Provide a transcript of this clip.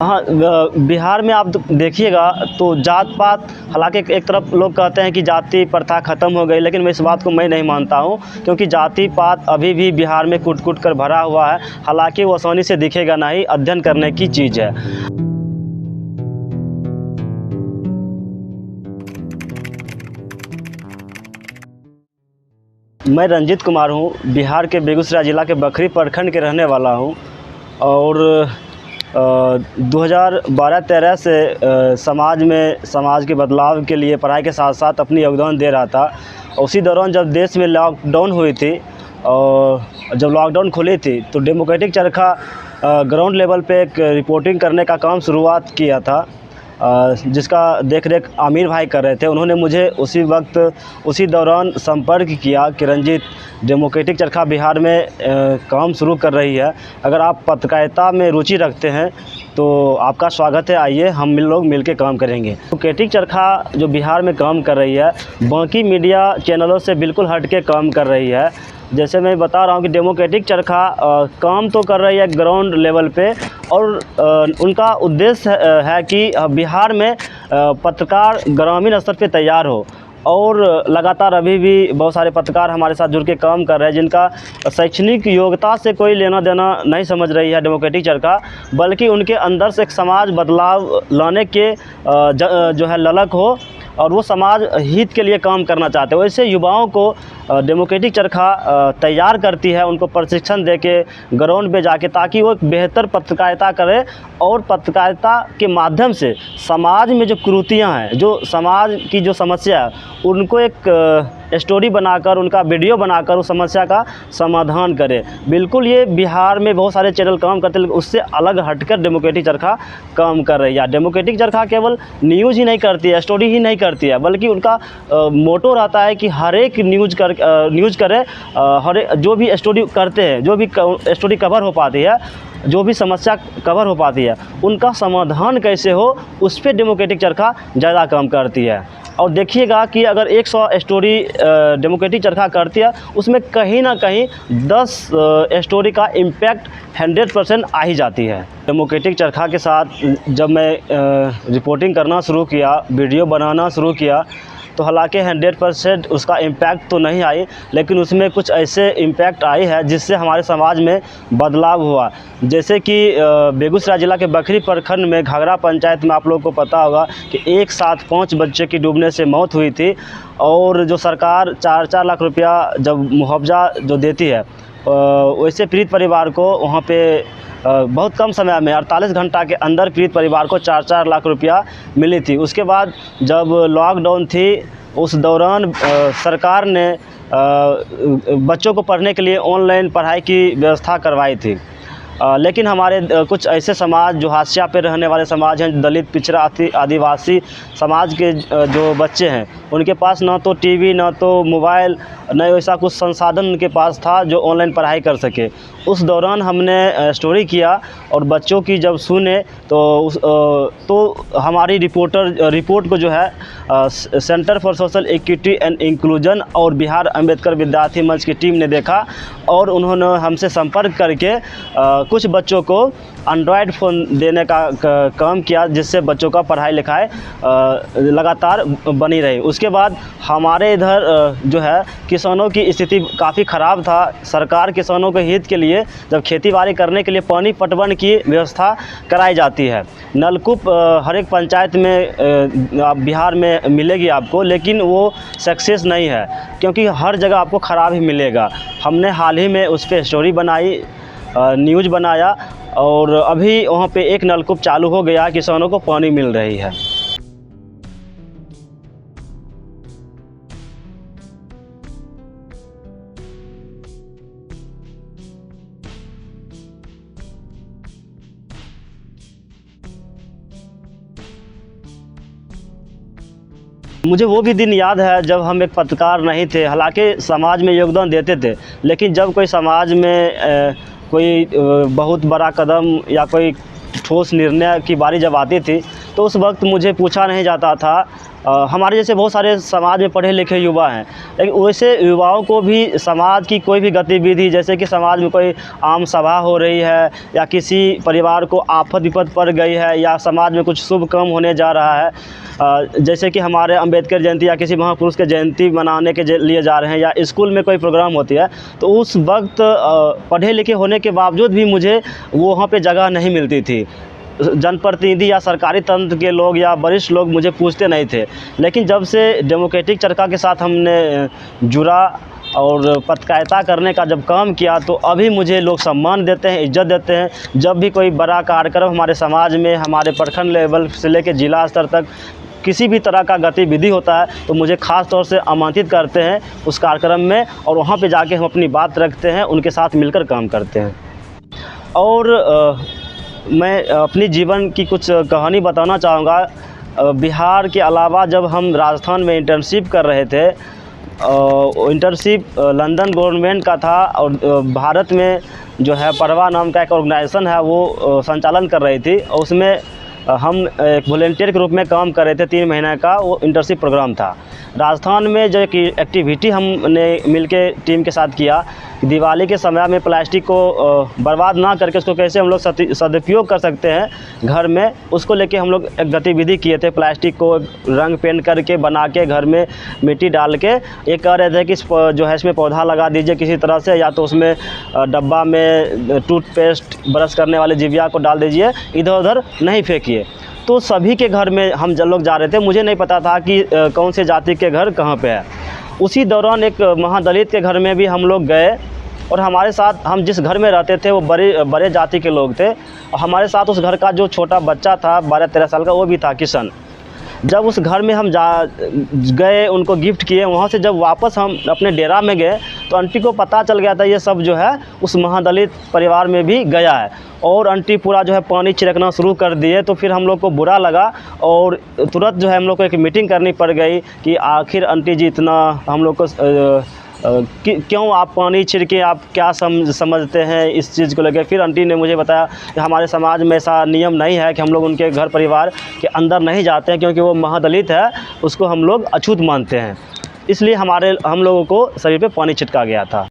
हाँ, बिहार में आप देखिएगा तो जात पात, हालांकि एक तरफ लोग कहते हैं कि जाति प्रथा ख़त्म हो गई, लेकिन मैं इस बात को मैं नहीं मानता हूँ, क्योंकि जाति पात अभी भी बिहार में कूट कूट कर भरा हुआ है। हालांकि वो आसानी से दिखेगा नहीं, अध्ययन करने की चीज़ है। मैं रंजीत कुमार हूँ, बिहार के बेगूसराय ज़िला के बखरी प्रखंड के रहने वाला हूँ और 2012-13 से समाज के बदलाव के लिए पढ़ाई के साथ साथ अपनी योगदान दे रहा था। उसी दौरान जब देश में लॉकडाउन हुई थी और जब लॉकडाउन खुली थी तो डेमोक्रेटिक चरखा ग्राउंड लेवल पे एक रिपोर्टिंग करने का काम शुरुआत किया था, जिसका देखरेख आमिर भाई कर रहे थे। उन्होंने मुझे उसी दौरान संपर्क किया कि रंजीत, डेमोक्रेटिक चरखा बिहार में काम शुरू कर रही है, अगर आप पत्रकारिता में रुचि रखते हैं तो आपका स्वागत है, आइए हम लोग मिलकर काम करेंगे। डेमोक्रेटिक चरखा जो बिहार में काम कर रही है, बाकी मीडिया चैनलों से बिल्कुल हट के काम कर रही है। जैसे मैं बता रहा हूँ कि डेमोक्रेटिक चरखा काम तो कर रही है ग्राउंड लेवल पे, और उनका उद्देश्य है कि बिहार में पत्रकार ग्रामीण स्तर पे तैयार हो। और लगातार अभी भी बहुत सारे पत्रकार हमारे साथ जुड़ के काम कर रहे हैं, जिनका शैक्षणिक योग्यता से कोई लेना देना नहीं समझ रही है डेमोक्रेटिक चरखा, बल्कि उनके अंदर से एक समाज बदलाव लाने के जो है ललक हो और वो समाज हित के लिए काम करना चाहते हैं। वैसे युवाओं को डेमोक्रेटिक चरखा तैयार करती है, उनको प्रशिक्षण देके ग्राउंड पे जाके, ताकि वो एक बेहतर पत्रकारिता करें और पत्रकारिता के माध्यम से समाज में जो कुरीतियाँ हैं, जो समाज की जो समस्या है, उनको एक स्टोरी बनाकर, उनका वीडियो बनाकर उस समस्या का समाधान करें। बिल्कुल ये बिहार में बहुत सारे चैनल काम करते हैं, लेकिन उससे अलग हटकर डेमोक्रेटिक चरखा काम कर रही है। डेमोक्रेटिक चरखा केवल न्यूज़ ही नहीं करती है, स्टोरी ही नहीं करती है, बल्कि उनका मोटो रहता है कि हर एक न्यूज़ करें, जो भी स्टोरी करते हैं, जो भी स्टोरी कवर हो पाती है, जो भी समस्या कवर हो पाती है, उनका समाधान कैसे हो, उस पर डेमोक्रेटिक चरखा ज़्यादा काम करती है। और देखिएगा कि अगर 100 स्टोरी डेमोक्रेटिक चरखा करती है, उसमें कहीं ना कहीं 10 स्टोरी का इम्पैक्ट 100% आ ही जाती है। डेमोक्रेटिक चरखा के साथ जब मैं रिपोर्टिंग करना शुरू किया, वीडियो बनाना शुरू किया, तो हालांकि 100% उसका इम्पैक्ट तो नहीं आई, लेकिन उसमें कुछ ऐसे इम्पैक्ट आई है जिससे हमारे समाज में बदलाव हुआ। जैसे कि बेगूसराय ज़िला के बखरी प्रखंड में घाघरा पंचायत में आप लोगों को पता होगा कि एक साथ 5 बच्चे की डूबने से मौत हुई थी, और जो सरकार 4-4 लाख रुपया जब मुआवजा जो देती है, वैसे पीड़ित परिवार को वहाँ पे बहुत कम समय में 48 घंटा के अंदर पीड़ित परिवार को 4-4 लाख रुपया मिली थी। उसके बाद जब लॉकडाउन थी, उस दौरान सरकार ने बच्चों को पढ़ने के लिए ऑनलाइन पढ़ाई की व्यवस्था करवाई थी। लेकिन हमारे कुछ ऐसे समाज जो हाशिया पे रहने वाले समाज हैं, दलित, पिछड़ा, आदिवासी समाज के जो बच्चे हैं, उनके पास ना तो टीवी, ना तो मोबाइल, न वैसा कुछ संसाधन उनके पास था जो ऑनलाइन पढ़ाई कर सके। उस दौरान हमने स्टोरी किया और बच्चों की जब सुने तो हमारी रिपोर्ट को जो है centre for social equity and inclusion और बिहार अम्बेडकर विद्यार्थी मंच की टीम ने देखा, और उन्होंने हमसे संपर्क करके कुछ बच्चों को एंड्रॉयड फ़ोन देने का काम किया, जिससे बच्चों का पढ़ाई लिखाई लगातार बनी रही। उसके बाद हमारे इधर जो है किसानों की स्थिति काफ़ी ख़राब था। सरकार किसानों के हित के लिए जब खेतीबाड़ी करने के लिए पानी पटवन की व्यवस्था कराई जाती है, नलकूप हर एक पंचायत में बिहार में मिलेगी आपको, लेकिन वो सक्सेस नहीं है, क्योंकि हर जगह आपको ख़राब ही मिलेगा। हमने हाल ही में उस पर स्टोरी बनाई, न्यूज़ बनाया, और अभी वहाँ पे एक नलकूप चालू हो गया, किसानों को पानी मिल रही है। मुझे वो भी दिन याद है जब हम एक पत्रकार नहीं थे, हालांकि समाज में योगदान देते थे, लेकिन जब कोई समाज में कोई बहुत बड़ा कदम या कोई ठोस निर्णय की बारी जब आती थी, तो उस वक्त मुझे पूछा नहीं जाता था हमारे जैसे बहुत सारे समाज में पढ़े लिखे युवा हैं, लेकिन वैसे युवाओं को भी समाज की कोई भी गतिविधि, जैसे कि समाज में कोई आम सभा हो रही है या किसी परिवार को आफत विपत पड़ गई है या समाज में कुछ शुभ काम होने जा रहा है, जैसे कि हमारे अंबेडकर जयंती या किसी महापुरुष के जयंती मनाने के लिए जा रहे हैं या स्कूल में कोई प्रोग्राम होती है, तो उस वक्त पढ़े लिखे होने के बावजूद भी मुझे वहाँ पे जगह नहीं मिलती थी। जनप्रतिनिधि या सरकारी तंत्र के लोग या वरिष्ठ लोग मुझे पूछते नहीं थे। लेकिन जब से डेमोक्रेटिक चरखा के साथ हमने जुड़ा और पत्रकारिता करने का जब काम किया, तो अभी मुझे लोग सम्मान देते हैं, इज्जत देते हैं। जब भी कोई बड़ा कार्यक्रम हमारे समाज में, हमारे प्रखंड लेवल से लेकर जिला स्तर तक किसी भी तरह का गतिविधि होता है, तो मुझे ख़ास तौर से आमंत्रित करते हैं उस कार्यक्रम में, और वहाँ पे जाके हम अपनी बात रखते हैं, उनके साथ मिलकर काम करते हैं। और मैं अपनी जीवन की कुछ कहानी बताना चाहूँगा। बिहार के अलावा जब हम राजस्थान में इंटर्नशिप कर रहे थे, इंटर्नशिप लंदन गवर्नमेंट का था और भारत में जो है पढ़वा नाम का एक ऑर्गेनाइजेशन है वो संचालन कर रही थी, और उसमें हम एक वॉलंटियर के रूप में काम कर रहे थे। 3 महीने का वो इंटर्नशिप प्रोग्राम था। राजस्थान में जो एक एक्टिविटी हमने मिलके टीम के साथ किया, दिवाली के समय में प्लास्टिक को बर्बाद ना करके उसको कैसे हम लोग सदुपयोग कर सकते हैं घर में, उसको लेके हम लोग एक गतिविधि किए थे। प्लास्टिक को रंग पेंट करके बना के घर में मिट्टी डाल के ये कह रहे थे कि जो है इसमें पौधा लगा दीजिए किसी तरह से, या तो उसमें डब्बा में टूथपेस्ट ब्रश करने वाले जीविया को डाल दीजिए, इधर उधर नहीं फेंकिए। तो सभी के घर में हम जब लोग जा रहे थे, मुझे नहीं पता था कि कौन से जाति के घर कहाँ पे है। उसी दौरान एक महादलित के घर में भी हम लोग गए, और हमारे साथ, हम जिस घर में रहते थे वो बड़े जाति के लोग थे, और हमारे साथ उस घर का जो छोटा बच्चा था 12-13 साल का, वो भी था, किशन। जब उस घर में हम गए, उनको गिफ्ट किए, वहाँ से जब वापस हम अपने डेरा में गए, तो आंटी को पता चल गया था ये सब जो है उस महादलित परिवार में भी गया है, और आंटी पूरा जो है पानी छिड़कना शुरू कर दिए। तो फिर हम लोग को बुरा लगा, और तुरंत जो है हम लोग को एक मीटिंग करनी पड़ गई कि आखिर आंटी जी इतना हम लोग को क्यों आप पानी छिड़के, आप क्या समझते हैं इस चीज़ को लेकर। फिर आंटी ने मुझे बताया कि हमारे समाज में ऐसा नियम नहीं है कि हम लोग उनके घर परिवार के अंदर नहीं जाते हैं, क्योंकि वो महादलित है, उसको हम लोग अछूत मानते हैं, इसलिए हम लोगों को शरीर पे पानी छिड़का गया था।